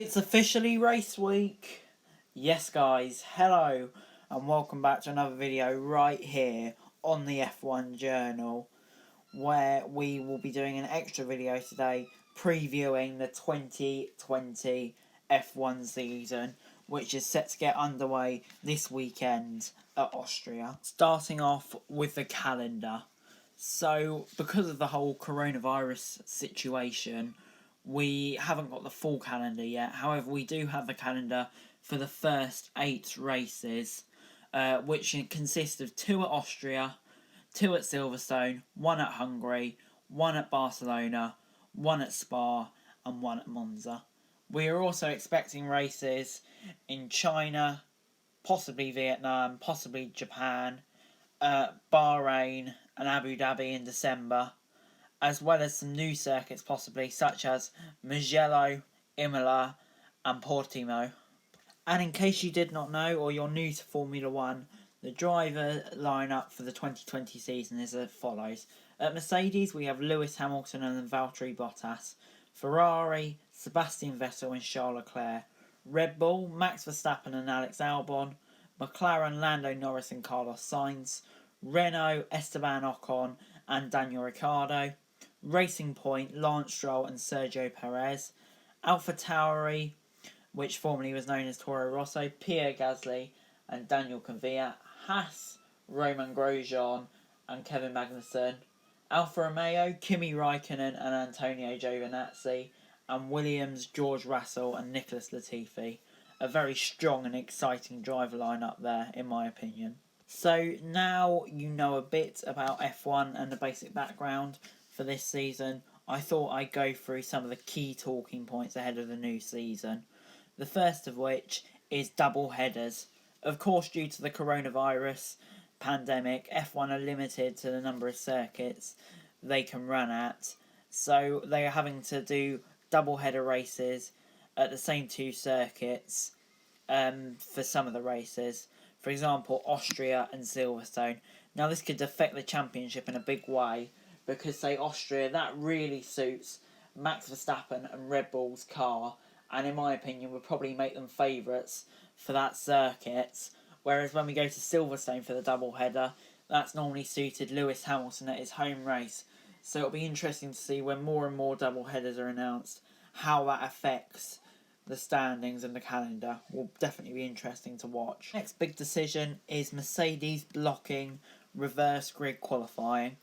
It's officially race week. Yes, guys, hello, and welcome back to another video right here on the F1 Journal, where we will be doing an extra video today previewing the 2020 F1 season, which is set to get underway this weekend at Austria. Starting off with the calendar. So, because of the whole coronavirus situation, we haven't got the full calendar yet. However, we do have the calendar for the first 8 races, which consists of 2 at Austria, 2 at Silverstone, 1 at Hungary, 1 at Barcelona, 1 at Spa, and 1 at Monza. We are also expecting races in China, possibly Vietnam, possibly Japan, Bahrain, and Abu Dhabi in December, as well as some new circuits possibly, such as Mugello, Imola, and Portimao. And in case you did not know, or you're new to Formula 1, the driver lineup for the 2020 season is as follows. At Mercedes, we have Lewis Hamilton and Valtteri Bottas. Ferrari, Sebastian Vettel and Charles Leclerc. Red Bull, Max Verstappen and Alex Albon. McLaren, Lando Norris and Carlos Sainz. Renault, Esteban Ocon and Daniel Ricciardo. Racing Point, Lance Stroll and Sergio Perez. AlphaTauri, which formerly was known as Toro Rosso, Pierre Gasly and Daniel Kvyat. Haas, Romain Grosjean and Kevin Magnussen. Alfa Romeo, Kimi Raikkonen and Antonio Giovinazzi. And Williams, George Russell and Nicholas Latifi. A very strong and exciting driver lineup there, in my opinion. So now you know a bit about F1 and the basic background for this season, I thought I'd go through some of the key talking points ahead of the new season. The first of which is double headers. Of course, due to the coronavirus pandemic, F1 are limited to the number of circuits they can run at, so they are having to do double header races at the same 2 circuits for some of the races. For example, Austria and Silverstone. Now this could affect the championship in a big way, because say Austria, that really suits Max Verstappen and Red Bull's car, and in my opinion would probably make them favourites for that circuit. Whereas when we go to Silverstone for the double header, that's normally suited Lewis Hamilton at his home race. So it'll be interesting to see when more and more double headers are announced, how that affects the standings and the calendar. Will definitely be interesting to watch. Next big decision is Mercedes blocking reverse grid qualifying.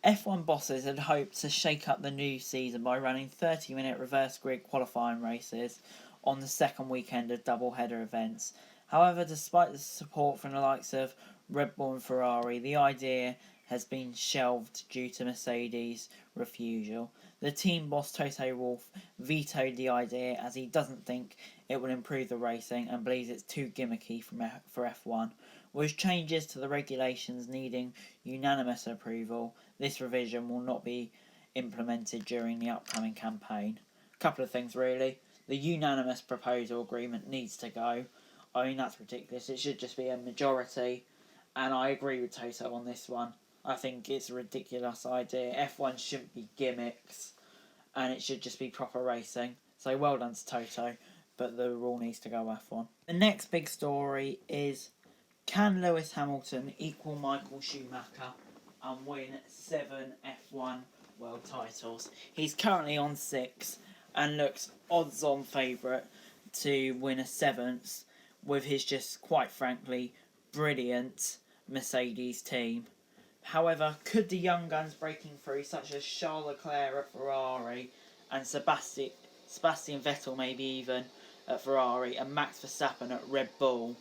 F1 bosses had hoped to shake up the new season by running 30-minute reverse grid qualifying races on the second weekend of double-header events. However, despite the support from the likes of Red Bull and Ferrari, the idea has been shelved due to Mercedes' refusal. The team boss Toto Wolff vetoed the idea as he doesn't think it will improve the racing and believes it's too gimmicky for F1. With changes to the regulations needing unanimous approval, this revision will not be implemented during the upcoming campaign. A couple of things really. The unanimous proposal agreement needs to go. I mean, that's ridiculous. It should just be a majority, and I agree with Toto on this one. I think it's a ridiculous idea. F1 shouldn't be gimmicks, and it should just be proper racing. So well done to Toto, but the rule needs to go F1. The next big story is, can Lewis Hamilton equal Michael Schumacher and win 7 F1 world titles? He's currently on 6 and looks odds-on favourite to win a 7th with his just, quite frankly, brilliant Mercedes team. However, could the young guns breaking through, such as Charles Leclerc at Ferrari and Sebastian Vettel maybe even at Ferrari and Max Verstappen at Red Bull,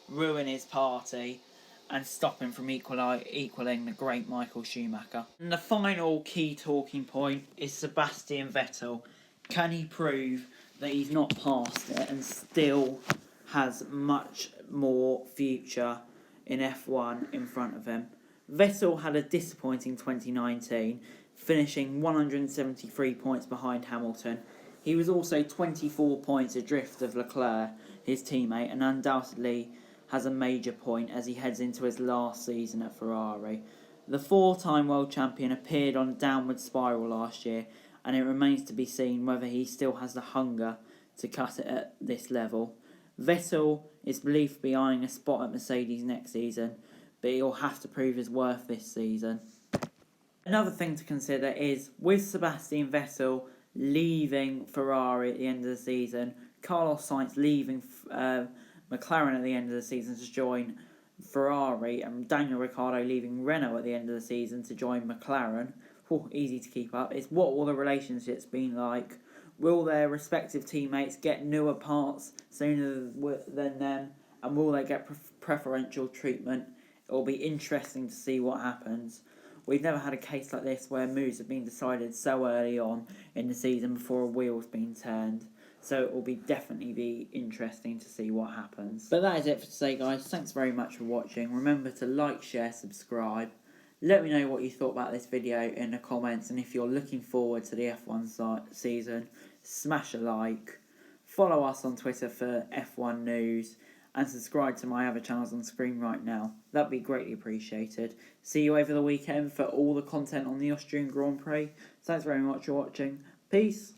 ruin his party and stop him from equalling the great Michael Schumacher? And the final key talking point is Sebastian Vettel. Can he prove that he's not past it and still has much more future in F1 in front of him? Vettel had a disappointing 2019, finishing 173 points behind Hamilton. He was also 24 points adrift of Leclerc, his teammate, and undoubtedly has a major point as he heads into his last season at Ferrari. The 4-time world champion appeared on a downward spiral last year, and it remains to be seen whether he still has the hunger to cut it at this level. Vettel is believed to be eyeing a spot at Mercedes next season, but he'll have to prove his worth this season. Another thing to consider is, with Sebastian Vettel leaving Ferrari at the end of the season, Carlos Sainz leaving McLaren at the end of the season to join Ferrari, and Daniel Ricciardo leaving Renault at the end of the season to join McLaren. Easy to keep up. It's what will the relationships been like? Will their respective teammates get newer parts sooner than them? And will they get preferential treatment? It will be interesting to see what happens. We've never had a case like this where moves have been decided so early on in the season before a wheel's been turned. So it will definitely be interesting to see what happens. But that is it for today, guys. Thanks very much for watching. Remember to like, share, subscribe. Let me know what you thought about this video in the comments, and if you're looking forward to the F1 season, smash a like. Follow us on Twitter for F1 news, and subscribe to my other channels on screen right now. That'd be greatly appreciated. See you over the weekend for all the content on the Austrian Grand Prix. Thanks very much for watching. Peace.